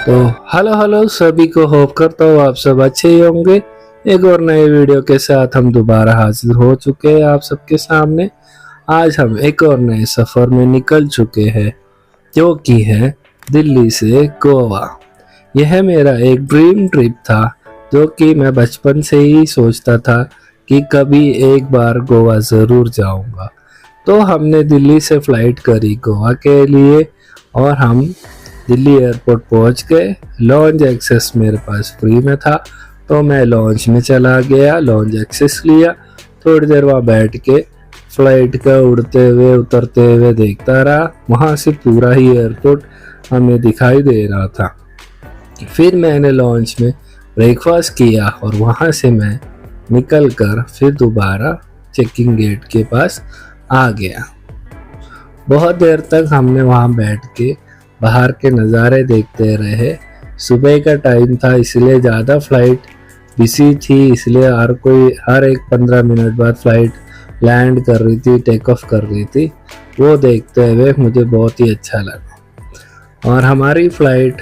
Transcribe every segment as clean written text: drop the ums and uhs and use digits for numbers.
तो हेलो सभी को, होप करता हूँ आप सब अच्छे ही होंगे। एक और नए वीडियो के साथ हम दोबारा हाजिर हो चुके हैं आप सबके सामने। आज हम एक और नए सफ़र में निकल चुके हैं, जो कि है दिल्ली से गोवा। यह मेरा एक ड्रीम ट्रिप था, जो कि मैं बचपन से ही सोचता था कि कभी एक बार गोवा ज़रूर जाऊंगा। तो हमने दिल्ली से फ़्लाइट करी गोवा के लिए और हम दिल्ली एयरपोर्ट पहुंच गए। लॉन्च एक्सेस मेरे पास फ्री में था, तो मैं लॉन्च में चला गया, लॉन्च एक्सेस लिया। थोड़ी देर वहाँ बैठ के फ़्लाइट का उड़ते हुए उतरते हुए देखता रहा। वहाँ से पूरा ही एयरपोर्ट हमें दिखाई दे रहा था। फिर मैंने लॉन्च में ब्रेकफास्ट किया और वहाँ से मैं निकल कर फिर दोबारा चेकिंग गेट के पास आ गया। बहुत देर तक हमने वहाँ बैठ के बाहर के नज़ारे देखते रहे। सुबह का टाइम था, इसलिए ज़्यादा फ़्लाइट बिजी थी, इसलिए हर एक 15 मिनट बाद फ़्लाइट लैंड कर रही थी, टेक ऑफ कर रही थी। वो देखते हुए मुझे बहुत ही अच्छा लगा और हमारी फ़्लाइट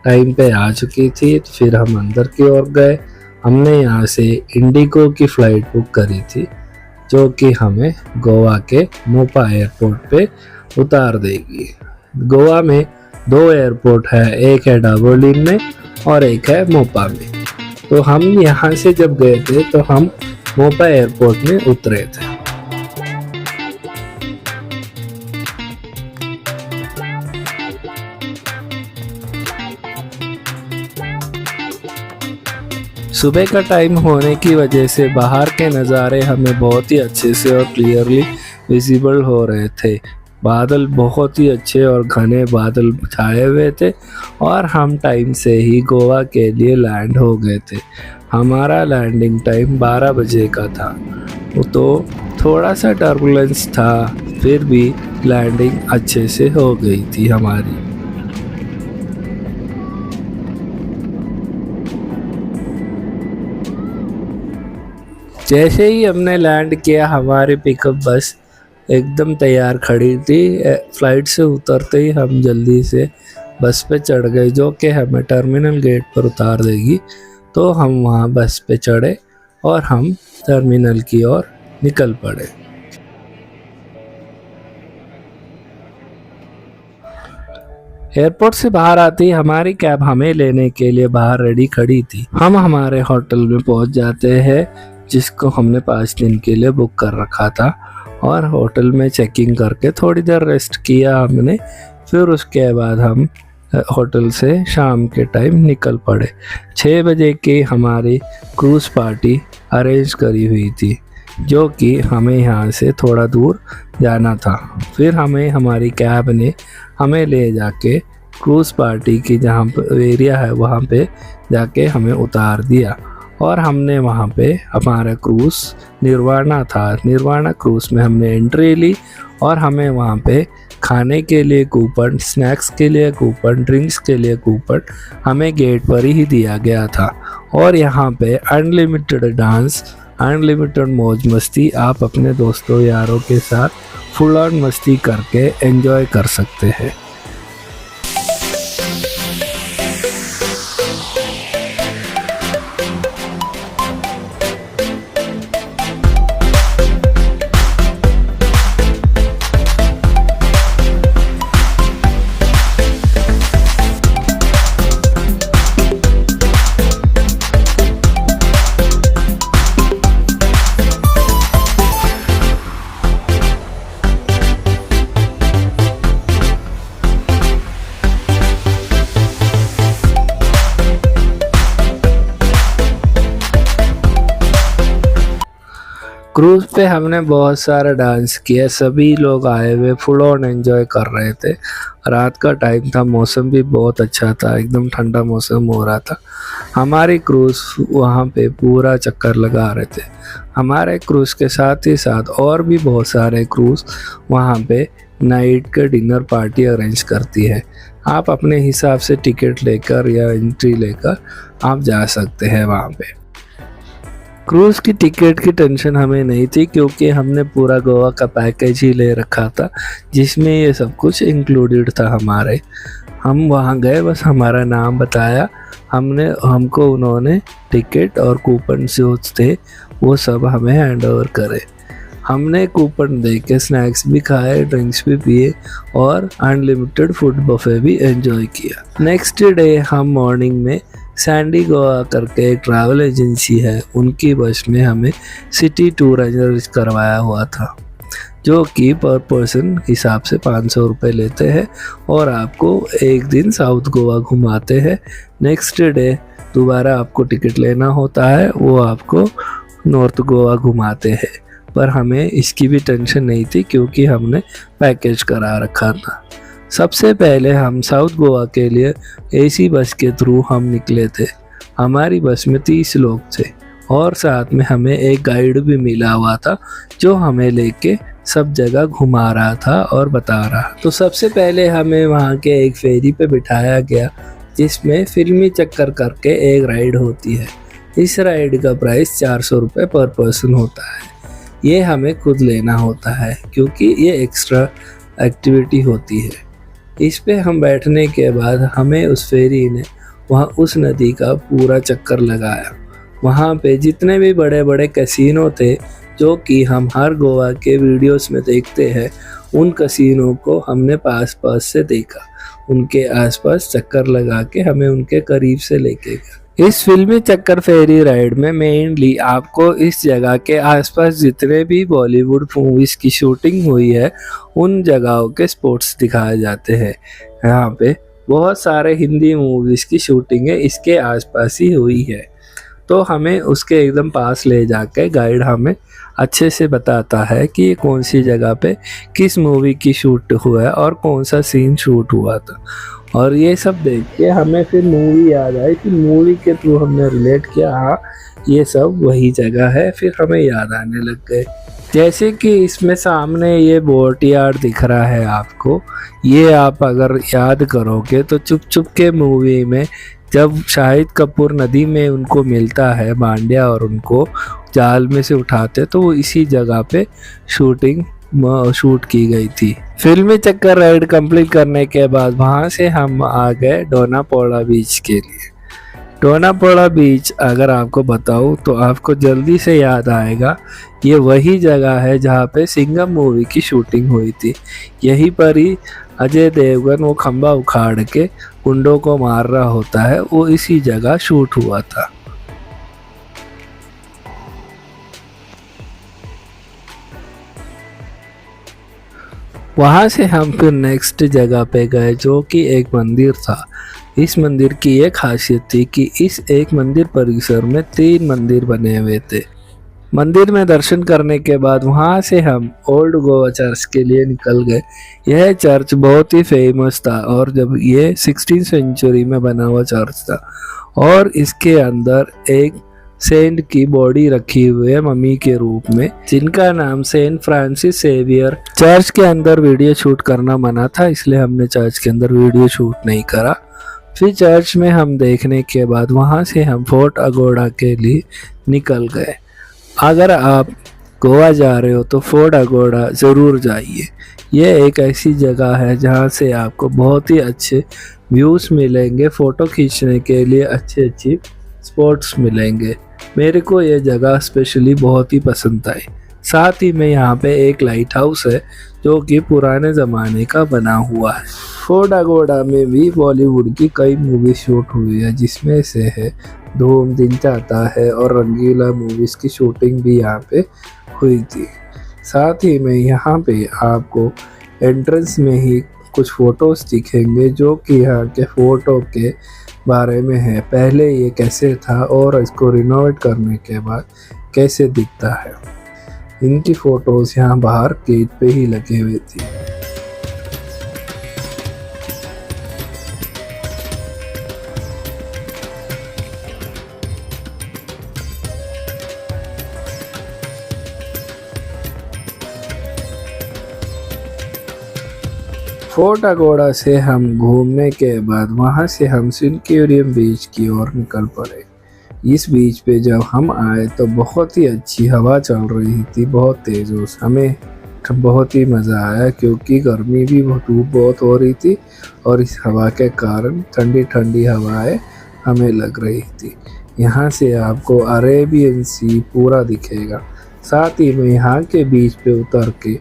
टाइम पे आ चुकी थी। फिर हम अंदर की ओर गए। हमने यहाँ से इंडिगो की फ़्लाइट बुक करी थी, जो कि हमें गोवा के मोपा एयरपोर्ट पे उतार देगी। गोवा में 2 एयरपोर्ट है, एक है डाबोलिम में और एक है मोपा में। तो हम यहाँ से जब गए थे तो हम मोपा एयरपोर्ट में उतरे थे। सुबह का टाइम होने की वजह से बाहर के नज़ारे हमें बहुत ही अच्छे से और क्लियरली विजिबल हो रहे थे। बादल बहुत ही अच्छे और घने बादल छाए हुए थे और हम टाइम से ही गोवा के लिए लैंड हो गए थे। हमारा लैंडिंग टाइम 12 बजे का था, तो थोड़ा सा टर्बुलेंस था, फिर भी लैंडिंग अच्छे से हो गई थी हमारी। जैसे ही हमने लैंड किया, हमारी पिकअप बस एकदम तैयार खड़ी थी। फ़्लाइट से उतरते ही हम जल्दी से बस पे चढ़ गए, जो कि हमें टर्मिनल गेट पर उतार देगी। तो हम वहाँ बस पे चढ़े और हम टर्मिनल की ओर निकल पड़े। एयरपोर्ट से बाहर आती हमारी कैब हमें लेने के लिए बाहर रेडी खड़ी थी। हम हमारे होटल में पहुँच जाते हैं, जिसको हमने 5 दिन के लिए बुक कर रखा था, और होटल में चेकिंग करके थोड़ी देर रेस्ट किया हमने। फिर उसके बाद हम होटल से शाम के टाइम निकल पड़े। 6 बजे की हमारी क्रूज़ पार्टी अरेंज करी हुई थी, जो कि हमें यहाँ से थोड़ा दूर जाना था। फिर हमें हमारी कैब ने हमें ले जाके क्रूज़ पार्टी की जहाँ एरिया है वहाँ पे जाके हमें उतार दिया और हमने वहाँ पे हमारा क्रूज़ निर्वाणा था। निर्वाणा क्रूज़ में हमने एंट्री ली और हमें वहाँ पे खाने के लिए कूपन, स्नैक्स के लिए कूपन, ड्रिंक्स के लिए कूपन हमें गेट पर ही दिया गया था। और यहाँ पे अनलिमिटेड डांस, अनलिमिटेड मौज मस्ती, आप अपने दोस्तों यारों के साथ फुल ऑन मस्ती करके एंजॉय कर सकते हैं। क्रूज़ पे हमने बहुत सारा डांस किया, सभी लोग आए हुए फुल ऑन एंजॉय कर रहे थे। रात का टाइम था, मौसम भी बहुत अच्छा था, एकदम ठंडा मौसम हो रहा था। हमारी क्रूज़ वहाँ पे पूरा चक्कर लगा रहे थे। हमारे क्रूज़ के साथ ही साथ और भी बहुत सारे क्रूज़ वहाँ पे नाइट के डिनर पार्टी अरेंज करती है। आप अपने हिसाब से टिकट लेकर या एंट्री लेकर आप जा सकते हैं वहाँ पे। क्रूज़ की टिकट की टेंशन हमें नहीं थी, क्योंकि हमने पूरा गोवा का पैकेज ही ले रखा था, जिसमें ये सब कुछ इंक्लूडेड था हमारे। हम वहाँ गए, बस हमारा नाम बताया, हमको उन्होंने टिकट और कूपन जो थे वो सब हमें हैंड ओवर करे। हमने कूपन दे के स्नैक्स भी खाए, ड्रिंक्स भी पिए और अनलिमिटेड फूड बफे भी एंजॉय किया। नेक्स्ट डे हम मॉर्निंग में सैंडी गोवा करके एक ट्रैवल एजेंसी है, उनकी बस में हमें सिटी टूर अरेंज करवाया हुआ था, जो कि पर पर्सन हिसाब से 500 रुपये लेते हैं और आपको एक दिन साउथ गोवा घुमाते हैं। नेक्स्ट डे दोबारा आपको टिकट लेना होता है, वो आपको नॉर्थ गोवा घुमाते हैं। पर हमें इसकी भी टेंशन नहीं थी क्योंकि हमने पैकेज करा रखा था। सबसे पहले हम साउथ गोवा के लिए एसी बस के थ्रू हम निकले थे। हमारी बस में 30 लोग थे और साथ में हमें एक गाइड भी मिला हुआ था जो हमें लेके सब जगह घुमा रहा था और बता रहा। तो सबसे पहले हमें वहाँ के एक फेरी पे बिठाया गया जिसमें फिल्मी चक्कर करके एक राइड होती है। इस राइड का प्राइस 400 रुपये पर पर्सन होता है। ये हमें खुद लेना होता है क्योंकि ये एक्स्ट्रा एक्टिविटी होती है। इस पे हम बैठने के बाद हमें उस फेरी ने वहाँ उस नदी का पूरा चक्कर लगाया। वहाँ पे जितने भी बड़े बड़े कैसीनो थे जो कि हम हर गोवा के वीडियोस में देखते हैं, उन कैसीनो को हमने पास से देखा। उनके आसपास चक्कर लगा के हमें उनके करीब से लेके गया। इस फिल्मी चक्कर फेरी राइड में मेनली आपको इस जगह के आसपास जितने भी बॉलीवुड मूवीज की शूटिंग हुई है उन जगहों के स्पॉट्स दिखाए जाते हैं। यहाँ पे बहुत सारे हिंदी मूवीज की शूटिंग है इसके आसपास ही हुई है, तो हमें उसके एकदम पास ले जाके गाइड हमें अच्छे से बताता है कि कौन सी जगह पे किस मूवी की शूट हुआ है और कौन सा सीन शूट हुआ था। और ये सब देख के हमें फिर मूवी याद आई, फिर मूवी के थ्रू हमने रिलेट किया, हाँ ये सब वही जगह है। फिर हमें याद आने लग गए। जैसे कि इसमें सामने ये बोट यार्ड दिख रहा है आपको, ये आप अगर याद करोगे तो चुप चुप के मूवी में जब शाहिद कपूर नदी में उनको मिलता है बांडिया और उनको जाल में से उठाते, तो वो इसी जगह पे शूट की गई थी। फिल्मी चक्कर राइड कंप्लीट करने के बाद वहाँ से हम आ गए डोनापोला बीच के लिए। डोनापोला बीच अगर आपको बताऊँ तो आपको जल्दी से याद आएगा, ये वही जगह है जहाँ पे सिंघम मूवी की शूटिंग हुई थी। यहीं पर ही अजय देवगन वो खंबा उखाड़ के गुंडों को मार रहा होता है, वो इसी जगह शूट हुआ था। वहाँ से हम फिर नेक्स्ट जगह पे गए जो कि एक मंदिर था। इस मंदिर की ये खासियत थी कि इस एक मंदिर परिसर में 3 मंदिर बने हुए थे। मंदिर में दर्शन करने के बाद वहाँ से हम ओल्ड गोवा चर्च के लिए निकल गए। यह चर्च बहुत ही फेमस था और जब ये 16वीं सेंचुरी में बना हुआ चर्च था और इसके अंदर एक सेंट की बॉडी रखी हुई है मम्मी के रूप में, जिनका नाम सेंट फ्रांसिस सेवियर। चर्च के अंदर वीडियो शूट करना मना था, इसलिए हमने चर्च के अंदर वीडियो शूट नहीं करा। फिर चर्च में हम देखने के बाद वहाँ से हम फोर्ट अगोड़ा के लिए निकल गए। अगर आप गोवा जा रहे हो तो फोर्ट अगोड़ा ज़रूर जाइए। ये एक ऐसी जगह है जहाँ से आपको बहुत ही अच्छे व्यूज़ मिलेंगे, फ़ोटो खींचने के लिए अच्छी स्पॉट्स मिलेंगे। मेरे को ये जगह स्पेशली बहुत ही पसंद आई। साथ ही में यहाँ पे एक लाइट हाउस है जो कि पुराने ज़माने का बना हुआ है। फोर्ट अगोड़ा में भी बॉलीवुड की कई मूवी शूट हुई है, जिसमें से है धूम, दिन चाहता है और रंगीला मूवीज़ की शूटिंग भी यहाँ पे हुई थी। साथ ही में यहाँ पे आपको एंट्रेंस में ही कुछ फ़ोटोज़ दिखेंगे जो कि यहाँ के फ़ोटो के बारे में है, पहले ये कैसे था और इसको रिनोवेट करने के बाद कैसे दिखता है। इनकी फ़ोटोज़ यहाँ बाहर गेट पे ही लगे हुए थी। फोर्ट अगोड़ा से हम घूमने के बाद वहाँ से हम सिंक्यूरियम बीच की ओर निकल पड़े। इस बीच पे जब हम आए तो बहुत ही अच्छी हवा चल रही थी, बहुत तेज़। हमें बट बहुत ही मज़ा आया क्योंकि गर्मी भी धूप बहुत हो रही थी और इस हवा के कारण ठंडी ठंडी हवाएं हमें लग रही थी। यहाँ से आपको अरेबियन सी पूरा दिखेगा, साथ ही में यहाँ के बीच पे उतर के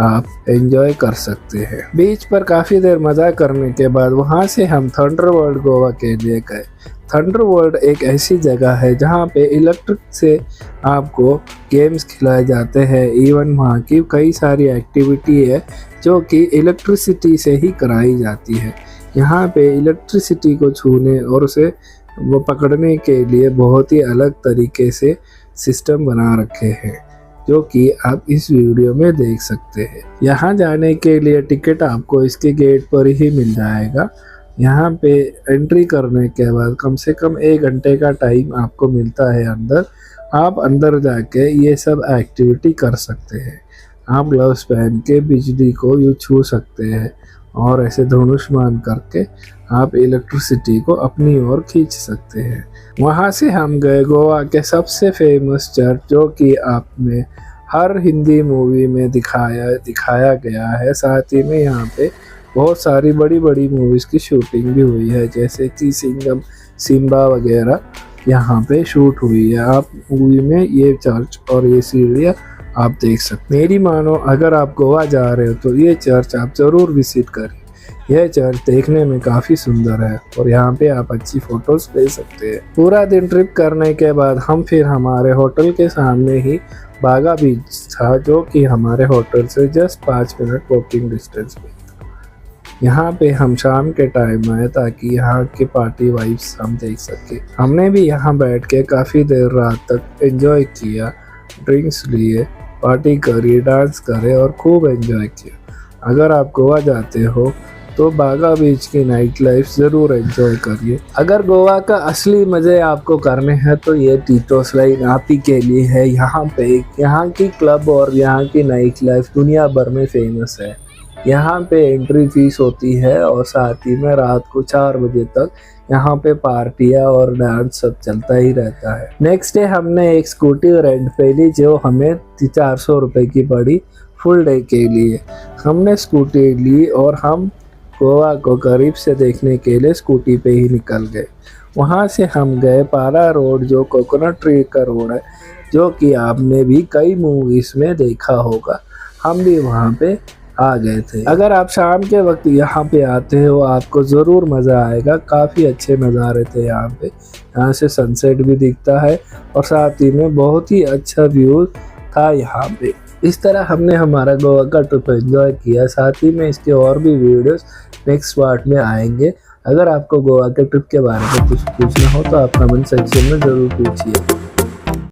आप एंजॉय कर सकते हैं। बीच पर काफ़ी देर मज़ा करने के बाद वहाँ से हम थंडर वर्ल्ड गोवा के लिए गए। थंडर वर्ल्ड एक ऐसी जगह है जहाँ पे इलेक्ट्रिक से आपको गेम्स खिलाए जाते हैं। इवन वहाँ की कई सारी एक्टिविटी है जो कि इलेक्ट्रिसिटी से ही कराई जाती है। यहाँ पे इलेक्ट्रिसिटी को छूने और उसे वो पकड़ने के लिए बहुत ही अलग तरीके से सिस्टम बना रखे हैं, जो कि आप इस वीडियो में देख सकते हैं। यहाँ जाने के लिए टिकट आपको इसके गेट पर ही मिल जाएगा। यहाँ पे एंट्री करने के बाद कम से कम 1 घंटे का टाइम आपको मिलता है अंदर। आप अंदर जाके ये सब एक्टिविटी कर सकते हैं। आप ग्लव्स पहन के बिजली को यूँ छू सकते हैं और ऐसे धनुष्मान करके आप इलेक्ट्रिसिटी को अपनी ओर खींच सकते हैं। वहाँ से हम गए गोवा के सबसे फेमस चर्च, जो कि आपने हर हिंदी मूवी में दिखाया गया है। साथ ही में यहाँ पे बहुत सारी बड़ी बड़ी मूवीज़ की शूटिंग भी हुई है, जैसे कि सिंघम, सिम्बा वगैरह यहाँ पे शूट हुई है। आप मूवी में ये चर्च और ये सीढ़ियाँ आप देख सकते। मेरी मानो अगर आप गोवा जा रहे हो तो ये चर्च आप ज़रूर विजिट करें। यह चर्च देखने में काफ़ी सुंदर है और यहाँ पे आप अच्छी फ़ोटोज़ ले सकते हैं। पूरा दिन ट्रिप करने के बाद हम फिर हमारे होटल के सामने ही बागा बीच था, जो कि हमारे होटल से जस्ट 5 मिनट वॉकिंग डिस्टेंस पे। यहाँ पे हम शाम के टाइम आए ताकि यहाँ के पार्टी वाइब्स हम देख सके। हमने भी यहाँ बैठ के काफ़ी देर रात तक एंजॉय किया, ड्रिंक्स लिए, पार्टी करी, डांस करे और खूब एंजॉय किया। अगर आप गोवा जाते हो तो बागा बीच की नाइट लाइफ ज़रूर एंजॉय करिए। अगर गोवा का असली मज़े आपको करने हैं तो ये टीटोस लाइन आप ही के लिए है। यहाँ की क्लब और यहाँ की नाइट लाइफ दुनिया भर में फेमस है। यहाँ पे एंट्री फीस होती है और साथ ही में रात को 4 बजे तक यहाँ पे पार्टियाँ और डांस सब चलता ही रहता है। नेक्स्ट डे हमने एक स्कूटी रेंट पे ली, जो हमें 400 रुपये की पड़ी फुल डे के लिए। हमने स्कूटी ली और हम गोवा को करीब से देखने के लिए स्कूटी पे ही निकल गए। वहाँ से हम गए पारा रोड, जो कोकोनट ट्री का रोड है, जो कि आपने भी कई मूवीज़ में देखा होगा। हम भी वहाँ पे आ गए थे। अगर आप शाम के वक्त यहाँ पे आते हो आपको ज़रूर मज़ा आएगा। काफ़ी अच्छे नज़ारे थे यहाँ पे। यहाँ से सनसेट भी दिखता है और साथ ही में बहुत ही अच्छा व्यू था यहाँ पे। इस तरह हमने हमारा गोवा का ट्रिप एंजॉय किया। साथ ही में इसके और भी वीडियोस नेक्स्ट पार्ट में आएंगे। अगर आपको गोवा के ट्रिप के बारे में कुछ पूछना हो तो आप कमेंट सेक्शन में ज़रूर पूछिए।